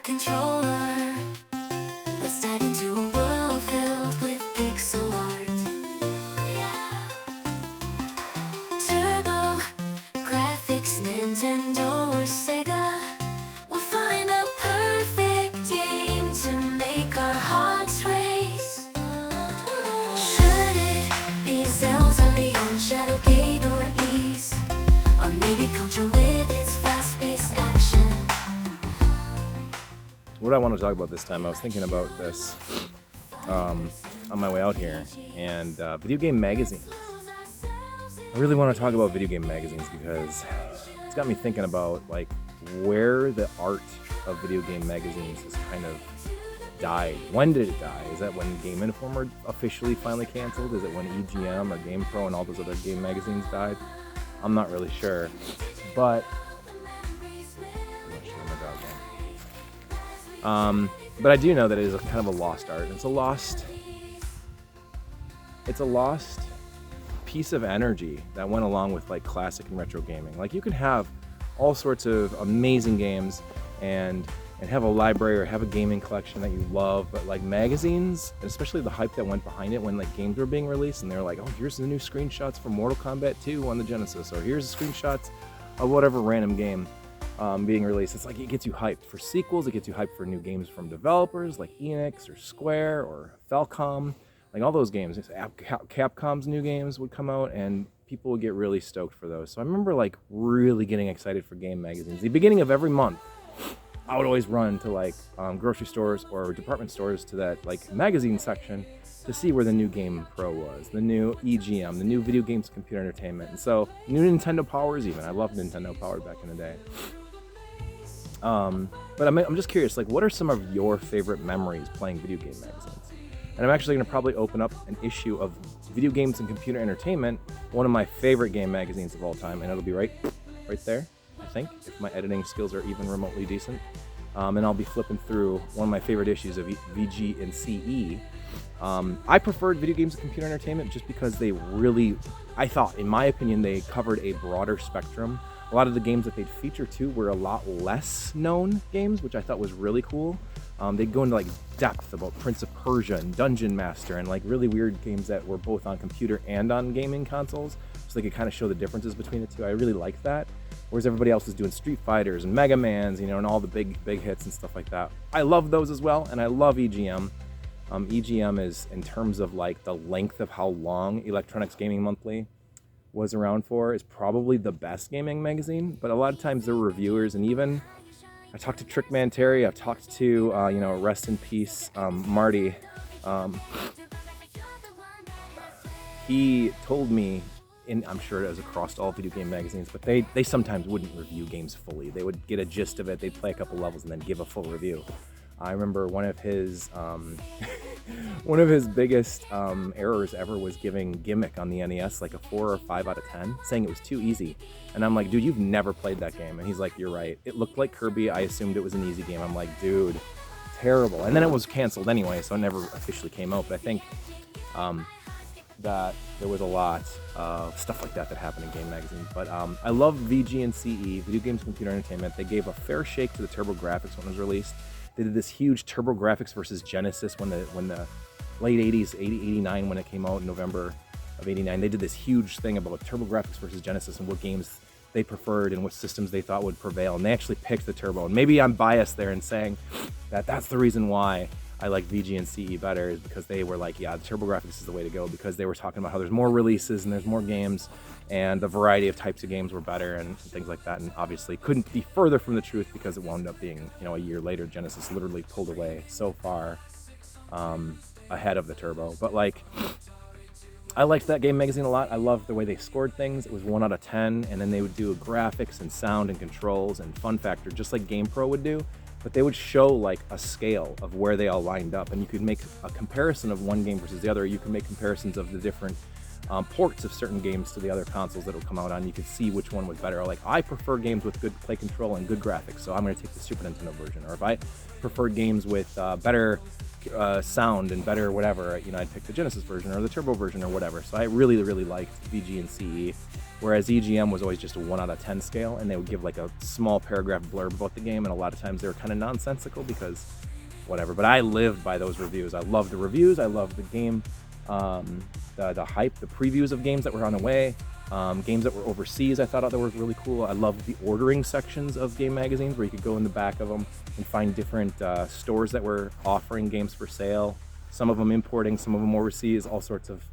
controller. Let's dive into a world filled with pixel art. Yeah. Turbo graphics, Nintendo or Sega. We'll find the perfect game to make our hearts race. Should it be Zelda Beyond Shadowgate or Ease? Or maybe Contra with its fast-paced action? What I want to talk about this time, I was thinking about this on my way out here, and video game magazines. I really want to talk about video game magazines because it's got me thinking about like where the art of video game magazines has kind of died. When did it die? Is that when Game Informer officially finally canceled? Is it when EGM or GamePro and all those other game magazines died? I'm not really sure, but but I do know that it is a kind of a lost art. It's a lost piece of energy that went along with like classic and retro gaming. Like you can have all sorts of amazing games and have a library or have a gaming collection that you love, but like magazines, and especially the hype that went behind it when like games were being released and they were like, oh, here's the new screenshots from Mortal Kombat 2 on the Genesis, or here's the screenshots of whatever random game being released. It's like it gets you hyped for sequels, it gets you hyped for new games from developers like Enix or Square or Falcom, like all those games. Capcom's new games would come out and people would get really stoked for those. So I remember like really getting excited for game magazines. The beginning of every month, I would always run to like grocery stores or department stores to that like magazine section to see where the new Game Pro was, the new EGM, the new Video Games Computer Entertainment, and so new Nintendo Powers even. I loved Nintendo Power back in the day. But I'm just curious, like, what are some of your favorite memories playing video game magazines? And I'm actually going to probably open up an issue of Video Games and Computer Entertainment, one of my favorite game magazines of all time, and it'll be right there, I think, if my editing skills are even remotely decent. And I'll be flipping through one of my favorite issues of VG and CE. I preferred Video Games and Computer Entertainment just because they really, I thought, in my opinion, they covered a broader spectrum. A lot of the games that they'd feature too were a lot less known games, which I thought was really cool. They'd go into like depth about Prince of Persia and Dungeon Master and like really weird games that were both on computer and on gaming consoles, so they could kind of show the differences between the two. I really liked that. Whereas everybody else was doing Street Fighters and Mega Mans, you know, and all the big hits and stuff like that. I love those as well, and I love EGM. EGM is, in terms of like the length of how long Electronics Gaming Monthly was around for, is probably the best gaming magazine. But a lot of times there were reviewers, and even I talked to Trickman Terry, I've talked to rest in peace Marty. He told me, and I'm sure it was across all video game magazines, but they sometimes wouldn't review games fully. They would get a gist of it, they'd play a couple levels and then give a full review. I remember one of his biggest errors ever was giving Gimmick on the NES like a 4 or 5 out of 10, saying it was too easy. And I'm like, dude, you've never played that game. And he's like, you're right. It looked like Kirby. I assumed it was an easy game. I'm like, dude, terrible. And then it was canceled anyway, so it never officially came out. But I think that there was a lot of stuff like that happened in game magazines. But I love VG and CE, Video Games Computer Entertainment. They gave a fair shake to the TurboGrafx when it was released. They did this huge TurboGrafx versus Genesis when the late 80s, 89, when it came out in November of 89. They did this huge thing about TurboGrafx versus Genesis and what games they preferred and what systems they thought would prevail. And they actually picked the Turbo. And maybe I'm biased there in saying that that's the reason why I like VG and CE better, is because they were like, yeah, the TurboGrafx is the way to go, because they were talking about how there's more releases and there's more games and the variety of types of games were better and things like that. And obviously couldn't be further from the truth, because it wound up being, a year later, Genesis literally pulled away so far ahead of the Turbo. But like, I liked that game magazine a lot. I loved the way they scored things. It was 1 out of 10, and then they would do graphics and sound and controls and fun factor, just like GamePro would do. But they would show like a scale of where they all lined up, and you could make a comparison of one game versus the other. You could make comparisons of the different ports of certain games to the other consoles that would come out on. You could see which one was better. Like, I prefer games with good play control and good graphics, so I'm going to take the Super Nintendo version. Or if I prefer games with better sound and better whatever, I'd pick the Genesis version or the Turbo version or whatever. So I really, really liked VG and CE. whereas EGM was always just a 1 out of 10 scale, and they would give like a small paragraph blurb about the game, and a lot of times they were kind of nonsensical because whatever. But I lived by those reviews. I loved the reviews. I loved the game, the hype, the previews of games that were on the way, games that were overseas. I thought that were really cool. I loved the ordering sections of game magazines where you could go in the back of them and find different stores that were offering games for sale. Some of them importing, some of them overseas, all sorts of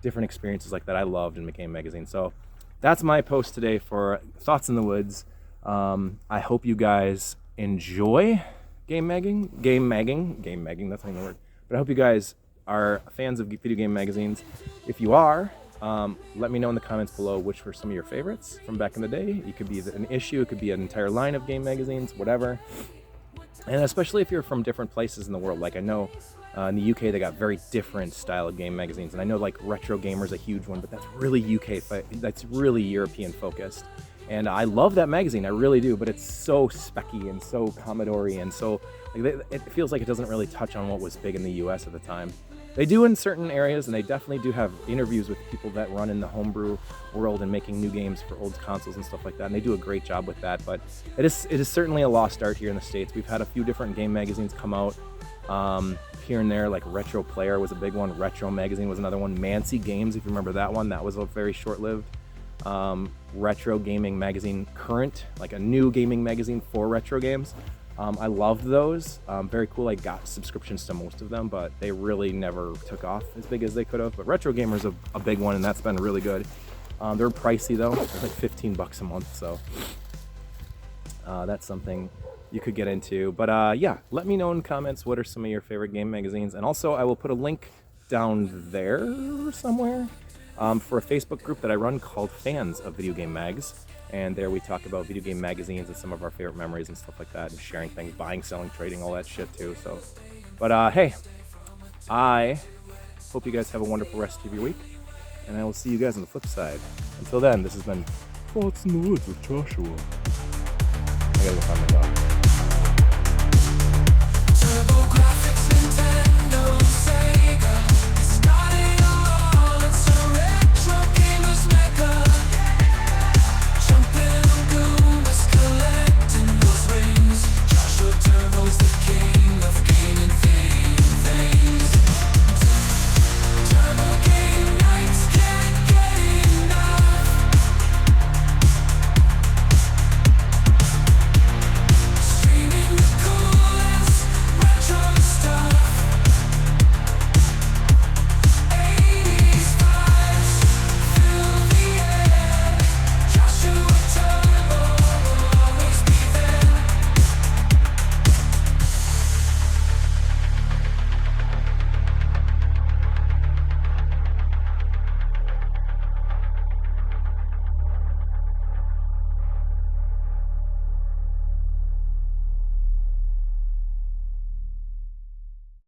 different experiences like that I loved in Game Magazine. So that's my post today for Thoughts in the Woods. I hope you guys enjoy game magging, that's not even the word. But I hope you guys are fans of video game magazines. If you are, let me know in the comments below which were some of your favorites from back in the day. It could be an issue, it could be an entire line of game magazines, whatever. And especially if you're from different places in the world. Like I know in the UK they got very different style of game magazines, and I know like Retro Gamer's a huge one, but that's really UK, that's really European focused. And I love that magazine, I really do, but it's so specky and so Commodore-y, and so like, it feels like it doesn't really touch on what was big in the US at the time. They do in certain areas, and they definitely do have interviews with people that run in the homebrew world and making new games for old consoles and stuff like that, and they do a great job with that. But it is certainly a lost art here in the States. We've had a few different game magazines come out here and there, like Retro Player was a big one, Retro Magazine was another one, Mancy Games, if you remember that one, that was a very short-lived. Retro Gaming Magazine Current, like a new gaming magazine for retro games. I loved those. Very cool. I got subscriptions to most of them, but they really never took off as big as they could have. But Retro Gamer's a big one, and that's been really good. They're pricey though. They're like $15 a month, so that's something you could get into. But yeah, let me know in the comments what are some of your favorite game magazines, and also I will put a link down there somewhere for a Facebook group that I run called Fans of Video Game Mags. And there we talk about video game magazines and some of our favorite memories and stuff like that, and sharing things, buying, selling, trading, all that shit too. So, but hey, I hope you guys have a wonderful rest of your week, and I will see you guys on the flip side. Until then, this has been Thoughts in the Woods with Joshua. I gotta go find my dog.